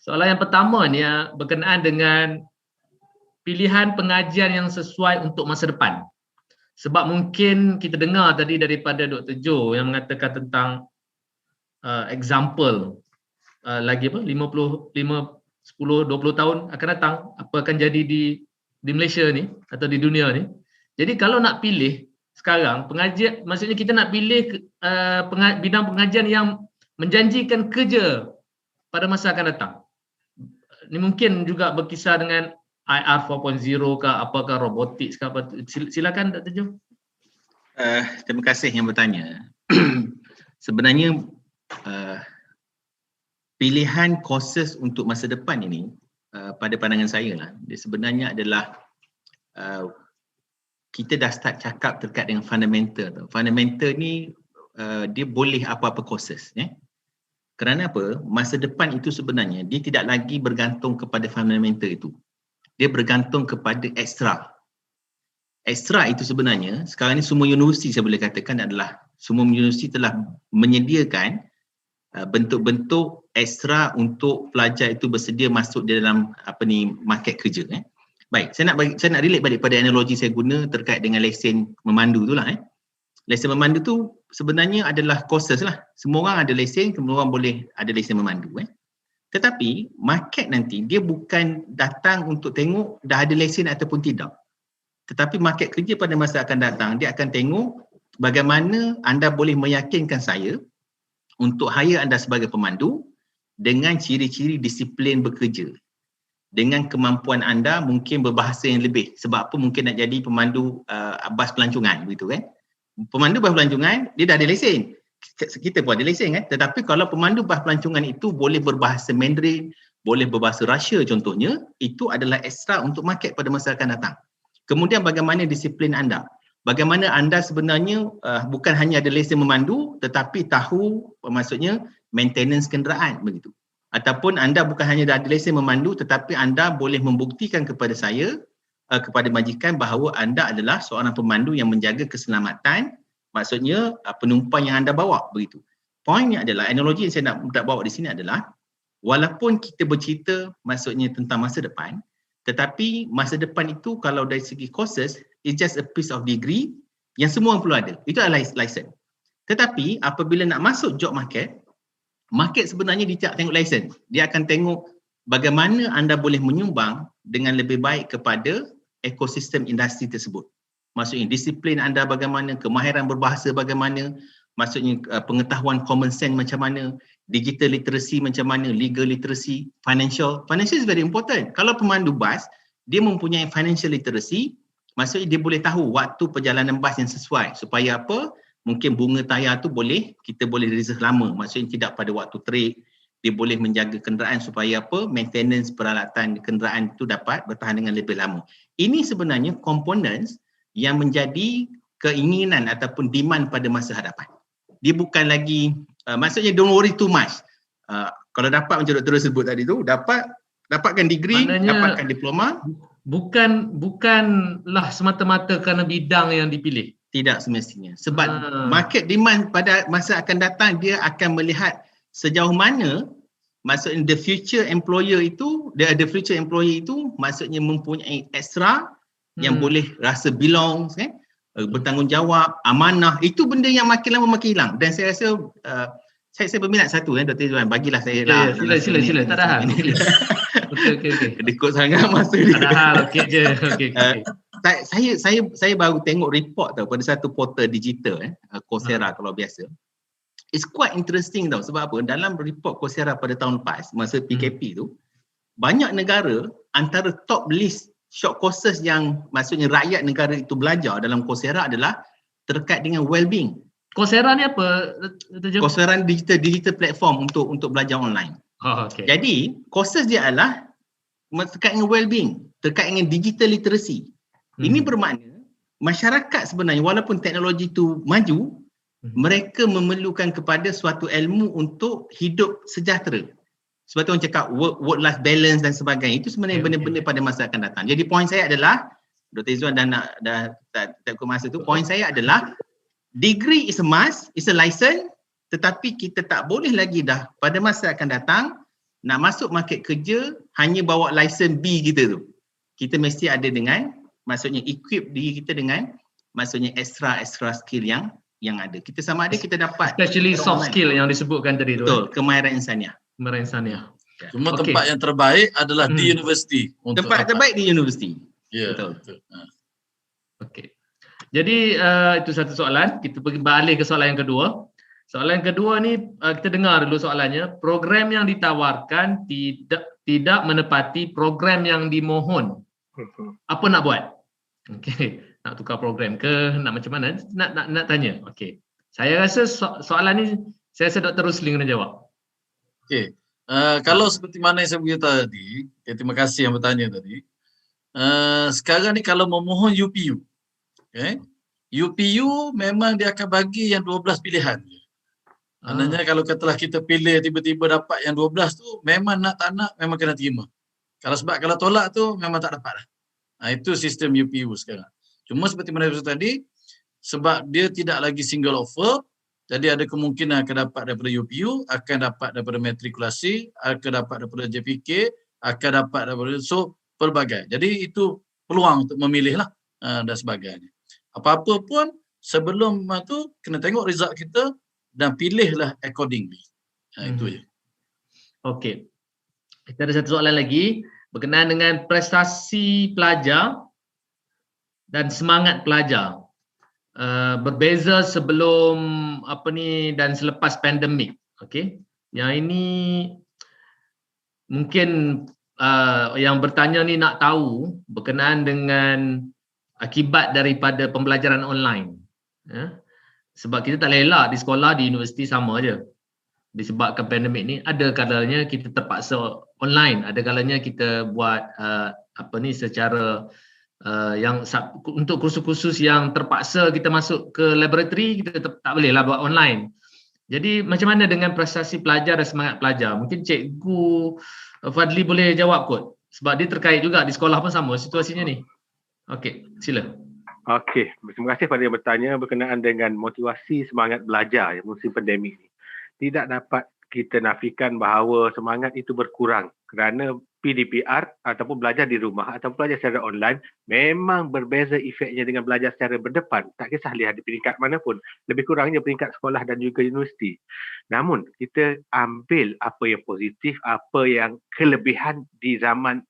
Soalan yang pertama ni berkenaan dengan pilihan pengajian yang sesuai untuk masa depan. Sebab mungkin kita dengar tadi daripada Dr. Jo yang mengatakan tentang example lagi 50, 10, 20 tahun akan datang, apa akan jadi di Malaysia ni atau di dunia ni. Jadi kalau nak pilih sekarang pengajian, maksudnya kita nak pilih bidang pengajian yang menjanjikan kerja pada masa akan datang. Ini mungkin juga berkisar dengan IR 4.0 ke apakah robotics ke apa. Silakan Dr. Jo. Terima kasih yang bertanya. Sebenarnya pilihan courses untuk masa depan ini pada pandangan saya lah, dia sebenarnya adalah kita dah start cakap terkait dengan fundamental. Fundamental ni dia boleh apa-apa courses. Kerana apa? Masa depan itu sebenarnya dia tidak lagi bergantung kepada fundamental itu. Dia bergantung kepada ekstra. Ekstra itu sebenarnya sekarang ni semua universiti saya boleh katakan adalah semua universiti telah menyediakan bentuk-bentuk ekstra untuk pelajar itu bersedia masuk di dalam market kerja. Baik, saya nak relate balik pada analogi saya guna terkait dengan lesen memandu itulah. Lesen memandu tu sebenarnya adalah courses lah. Semua orang ada lesen, semua orang boleh ada lesen memandu. Tetapi market nanti dia bukan datang untuk tengok dah ada lesen ataupun tidak. Tetapi market kerja pada masa akan datang dia akan tengok bagaimana anda boleh meyakinkan saya untuk hire anda sebagai pemandu dengan ciri-ciri disiplin bekerja. Dengan kemampuan anda mungkin berbahasa yang lebih. Sebab apa mungkin nak jadi pemandu bas pelancongan begitu kan. Pemandu bas pelancongan dia dah ada lesen. Kita pun ada lesen kan. Tetapi kalau pemandu bas pelancongan itu boleh berbahasa Mandarin, boleh berbahasa Rusia contohnya, itu adalah ekstra untuk market pada masa akan datang. Kemudian bagaimana disiplin anda? Bagaimana anda sebenarnya bukan hanya ada lesen memandu tetapi tahu maksudnya maintenance kenderaan begitu. Ataupun anda bukan hanya ada lesen memandu tetapi anda boleh membuktikan kepada saya kepada majikan bahawa anda adalah seorang pemandu yang menjaga keselamatan, maksudnya penumpang yang anda bawa begitu. Poinnya adalah, analogi yang saya nak bawa di sini adalah walaupun kita bercerita maksudnya tentang masa depan, tetapi masa depan itu kalau dari segi courses it's just a piece of degree yang semua orang perlu ada. Itu adalah license. Tetapi apabila nak masuk job market, market sebenarnya dia tak tengok license. Dia akan tengok bagaimana anda boleh menyumbang dengan lebih baik kepada ekosistem industri tersebut. Maksudnya disiplin anda bagaimana, kemahiran berbahasa bagaimana, maksudnya pengetahuan common sense macam mana, digital literacy macam mana, legal literacy, financial is very important. Kalau pemandu bas, dia mempunyai financial literacy, maksudnya dia boleh tahu waktu perjalanan bas yang sesuai supaya apa, mungkin bunga tayar tu kita boleh reserve lama, maksudnya tidak pada waktu trip. Dia boleh menjaga kenderaan supaya apa, maintenance peralatan kenderaan itu dapat bertahan dengan lebih lama. Ini sebenarnya components yang menjadi keinginan ataupun demand pada masa hadapan. Dia bukan lagi, maksudnya don't worry too much. Kalau dapat macam Dr. sebut tadi tu, dapatkan degree, dapatkan diploma. Bukanlah semata-mata kerana bidang yang dipilih. Tidak semestinya. Sebab market demand pada masa akan datang, dia akan melihat sejauh mana maksudnya the future employer itu maksudnya mempunyai ekstra yang boleh rasa belong, bertanggungjawab, amanah. Itu benda yang makin lama makin hilang. Dan saya rasa saya berminat satu Dr. Izwan, bagilah saya sila tak ada hal. Okey. Dekut sangat masa dia. Tak ada hal, okey je. Okey. Saya baru tengok report pada satu portal digital Coursera kalau biasa. It's quite interesting sebab apa? Dalam report Coursera pada tahun lepas masa PKP tu, banyak negara antara top list short courses yang maksudnya rakyat negara itu belajar dalam Coursera adalah terkait dengan well-being. Coursera ni apa? Coursera digital platform untuk belajar online. Okay. Jadi courses dia adalah terkait dengan well-being, terkait dengan digital literacy. Ini bermakna masyarakat sebenarnya walaupun teknologi itu maju, mereka memerlukan kepada suatu ilmu untuk hidup sejahtera. Sebab tu orang cakap work-life balance dan sebagainya. Itu sebenarnya benda-benda pada masa akan datang. Jadi poin saya adalah, Dr. Izwan dah tak ikut masa tu, poin saya adalah degree is a must, is a license, tetapi kita tak boleh lagi dah pada masa akan datang nak masuk market kerja hanya bawa license B kita tu. Kita mesti ada dengan, maksudnya equip diri kita dengan maksudnya extra skill yang ada. Kita sama ada kita dapat especially soft skill yang disebutkan tadi tu. Betul, kemahiran insaniah. Kemahiran insaniah. Cuma tempat yang terbaik adalah di universiti. Tempat terbaik di universiti. Ya, betul. Okey. Jadi itu satu soalan. Kita pergi balik ke soalan yang kedua. Soalan yang kedua ni kita dengar dulu soalannya. Program yang ditawarkan tidak menepati program yang dimohon. Apa nak buat? Okey, nak tukar program ke, nak macam mana? Nak tanya. Okey. Saya rasa soalan ni saya rasa Dr. Rusli kena jawab. Okey. Kalau seperti mana yang saya beritahu tadi, terima kasih yang bertanya tadi. Sekarang ni kalau memohon UPU, okay, UPU memang dia akan bagi yang 12 pilihan. Maknanya kalau katalah kita pilih tiba-tiba dapat yang 12 tu, memang nak tak nak memang kena terima. Kalau tolak tu memang tak dapat lah. Itu sistem UPU sekarang. Cuma seperti mana saya tadi, sebab dia tidak lagi single offer, jadi ada kemungkinan akan dapat daripada UPU, akan dapat daripada matrikulasi, akan dapat daripada JPK, akan dapat daripada pelbagai. Jadi itu peluang untuk memilih lah dan sebagainya. Apa-apa pun sebelum tu kena tengok result kita dan pilihlah accordingly. Itu je. Okey. Kita ada satu soalan lagi berkenaan dengan prestasi pelajar dan semangat pelajar. Berbeza sebelum dan selepas pandemik. Okey. Yang ini mungkin yang bertanya ni nak tahu berkenaan dengan akibat daripada pembelajaran online. Sebab kita tak boleh elak di sekolah, di universiti sama aja. Disebabkan pandemik ni, ada kalanya kita terpaksa online, ada kalanya kita buat secara yang untuk kursus-kursus yang terpaksa kita masuk ke laboratory, kita tak boleh lah buat online. Jadi macam mana dengan prestasi pelajar dan semangat pelajar? Mungkin Cikgu Fadli boleh jawab kot, sebab dia terkait juga, di sekolah pun sama situasinya ni. Okey, sila. Okey, terima kasih pada yang bertanya berkenaan dengan motivasi semangat belajar musim pandemik ini. Tidak dapat kita nafikan bahawa semangat itu berkurang kerana PDPR ataupun belajar di rumah ataupun belajar secara online memang berbeza efeknya dengan belajar secara berdepan. Tak kisah lihat di peringkat mana pun, lebih kurangnya peringkat sekolah dan juga universiti. Namun kita ambil apa yang positif, apa yang kelebihan di zaman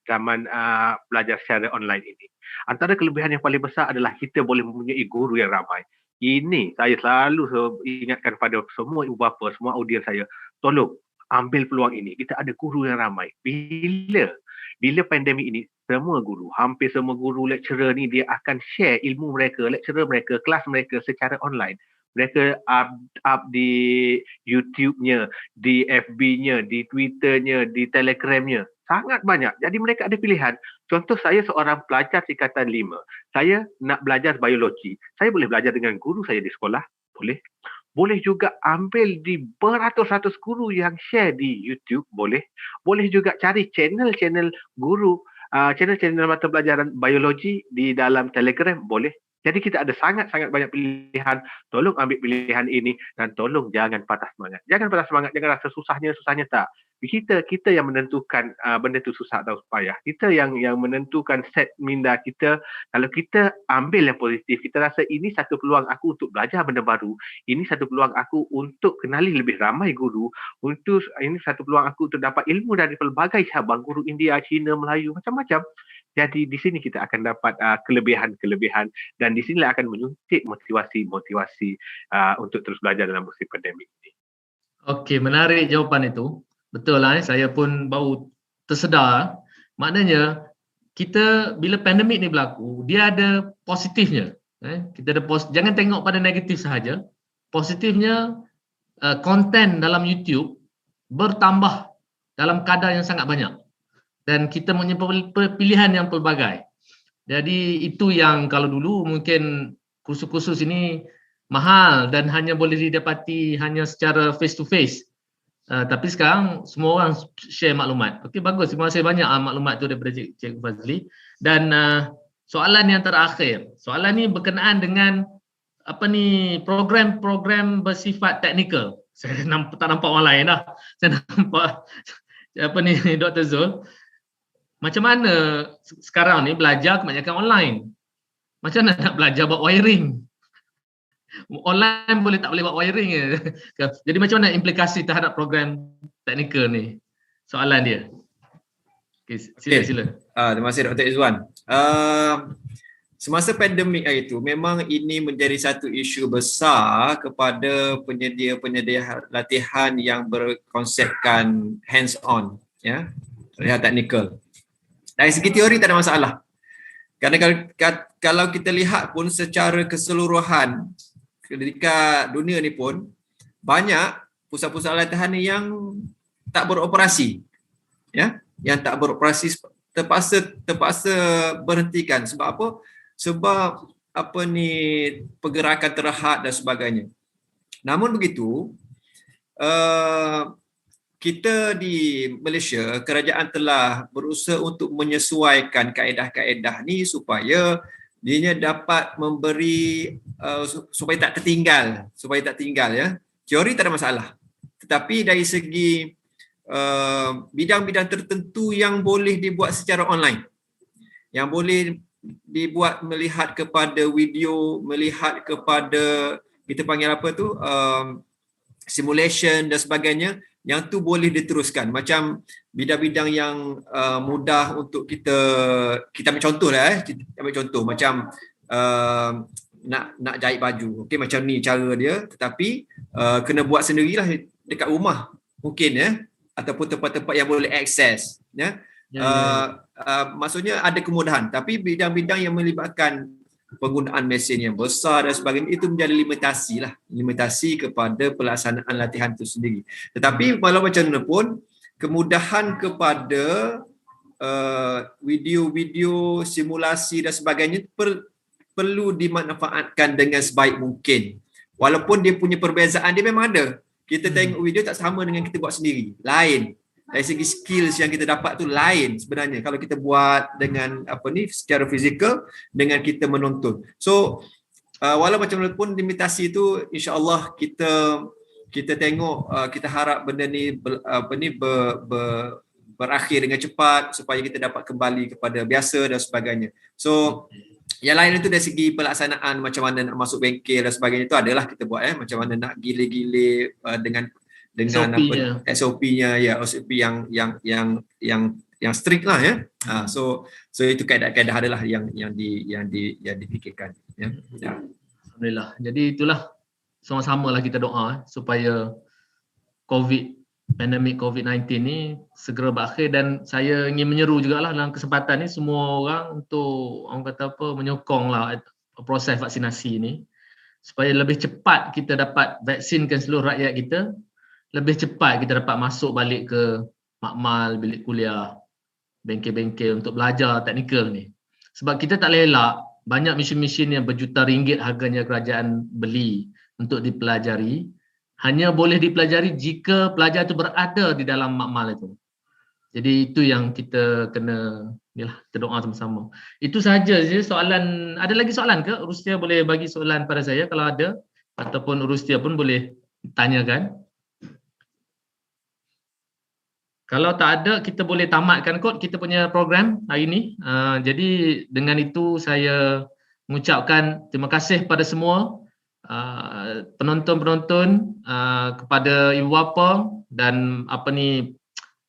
belajar secara online ini. Antara kelebihan yang paling besar adalah kita boleh mempunyai guru yang ramai. Ini saya selalu ingatkan pada semua ibu bapa, semua audiens saya, tolong ambil peluang ini. Kita ada guru yang ramai. Bila pandemik ini, semua guru, hampir semua guru lecturer ni dia akan share ilmu mereka, lecturer mereka, kelas mereka secara online. Mereka up di YouTube-nya, di FB-nya, di Twitter-nya, di Telegram-nya. Sangat banyak. Jadi mereka ada pilihan. Contoh, saya seorang pelajar tingkatan 5. Saya nak belajar biologi. Saya boleh belajar dengan guru saya di sekolah. Boleh. Boleh juga ambil di beratus-ratus guru yang share di YouTube. Boleh. Boleh juga cari channel-channel guru, channel-channel mata pelajaran biologi di dalam Telegram. Boleh. Jadi kita ada sangat-sangat banyak pilihan. Tolong ambil pilihan ini dan tolong jangan patah semangat. Jangan patah semangat, jangan rasa susahnya tak. Kita yang menentukan benda itu susah atau payah. Kita yang menentukan set minda kita. Kalau kita ambil yang positif, kita rasa ini satu peluang aku untuk belajar benda baru. Ini satu peluang aku untuk kenali lebih ramai guru. Ini satu peluang aku untuk dapat ilmu dari pelbagai cabang, guru India, Cina, Melayu, macam-macam. Jadi di sini kita akan dapat kelebihan-kelebihan dan di sinilah akan menyuntik motivasi untuk terus belajar dalam musim pandemik ini. Okey, menarik jawapan itu. Betul lah, saya pun baru tersedar. Maknanya kita bila pandemik ni berlaku, dia ada positifnya. Kita ada jangan tengok pada negatif sahaja. Positifnya konten dalam YouTube bertambah dalam kadar yang sangat banyak. Dan kita punya pilihan yang pelbagai. Jadi itu yang kalau dulu mungkin kursus-kursus ini mahal dan hanya boleh didapati hanya secara face to face. Tapi sekarang semua orang share maklumat. Okey, bagus. Terima kasih banyak maklumat tu daripada Cikgu Fazli. Dan soalan yang terakhir. Soalan ni berkenaan dengan program-program bersifat teknikal. Saya tak nampak orang lain dah. Saya nampak apa ni Dr. Zul, macam mana sekarang ni belajar kebanyakan online. Macam mana nak belajar buat wiring? Online boleh tak boleh buat wiring je. Jadi macam mana implikasi terhadap program teknikal ni? Soalan dia. Okay, sila. Terima kasih Dr. Izwan. Semasa pandemik hari itu, memang ini menjadi satu isu besar kepada penyedia-penyedia latihan yang berkonsepkan hands-on, ya, latihan teknikal. Dari segi teori tak ada masalah. Kerana kalau kita lihat pun secara keseluruhan ketika dunia ni pun banyak pusat-pusat latihan yang tak beroperasi, ya, yang tak beroperasi terpaksa berhentikan. Sebab apa? Sebab pergerakan terhad dan sebagainya. Namun begitu, kita di Malaysia, kerajaan telah berusaha untuk menyesuaikan kaedah-kaedah ni supaya dia dapat memberi supaya tak tertinggal, ya. Teori tak ada masalah. Tetapi dari segi bidang-bidang tertentu yang boleh dibuat secara online, yang boleh dibuat melihat kepada video, melihat kepada kita panggil apa tu, simulation dan sebagainya, yang tu boleh diteruskan. Macam bidang-bidang yang mudah untuk kita ambil contoh lah, kita ambil contoh macam nak jahit baju. Okey, macam ni cara dia, tetapi kena buat sendirilah dekat rumah mungkin, ya, ataupun tempat-tempat yang boleh akses, ya. Maksudnya ada kemudahan, tapi bidang-bidang yang melibatkan penggunaan mesin yang besar dan sebagainya, itu menjadi limitasi kepada pelaksanaan latihan itu sendiri. Tetapi walau macam mana pun, kemudahan kepada video-video, simulasi dan sebagainya perlu dimanfaatkan dengan sebaik mungkin. Walaupun dia punya perbezaan, dia memang ada. Kita tengok video tak sama dengan kita buat sendiri, lain. Dari segi skills yang kita dapat tu lain sebenarnya kalau kita buat dengan secara fizikal dengan kita menonton. So walau macam mana pun limitasi itu, insya-Allah kita tengok, kita harap benda ni berakhir dengan cepat supaya kita dapat kembali kepada biasa dan sebagainya. So yang lain itu dari segi pelaksanaan, macam mana nak masuk bengkel dan sebagainya, itu adalah kita buat, macam mana nak gile-gile dengan SOP-nya, ya, SOP yang strict lah, ya. So itu kaedah-kaedah adalah yang dipikirkan, ya. Alhamdulillah. Jadi itulah, sama-samalah kita doa supaya pandemik COVID-19 ni segera berakhir, dan saya ingin menyeru jugalah dalam kesempatan ni semua orang untuk menyokonglah proses vaksinasi ni supaya lebih cepat kita dapat vaksinkan seluruh rakyat kita. Lebih cepat kita dapat masuk balik ke makmal, bilik kuliah, bengkel-bengkel untuk belajar teknikal ni. Sebab kita tak boleh elak, banyak mesin-mesin yang berjuta ringgit harganya kerajaan beli untuk dipelajari, hanya boleh dipelajari jika pelajar itu berada di dalam makmal itu. Jadi itu yang kita kena, kita doa sama-sama. Itu sahaja je soalan. Ada lagi soalan ke? Urustia boleh bagi soalan pada saya kalau ada, ataupun Urustia pun boleh tanyakan. Kalau tak ada, kita boleh tamatkan kot kita punya program hari ini. Jadi dengan itu saya mengucapkan terima kasih pada semua penonton-penonton, kepada ibu bapa dan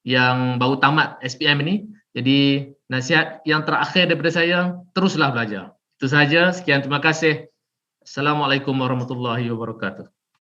yang baru tamat SPM ini. Jadi nasihat yang terakhir daripada saya, teruslah belajar. Itu sahaja. Sekian, terima kasih. Assalamualaikum warahmatullahi wabarakatuh.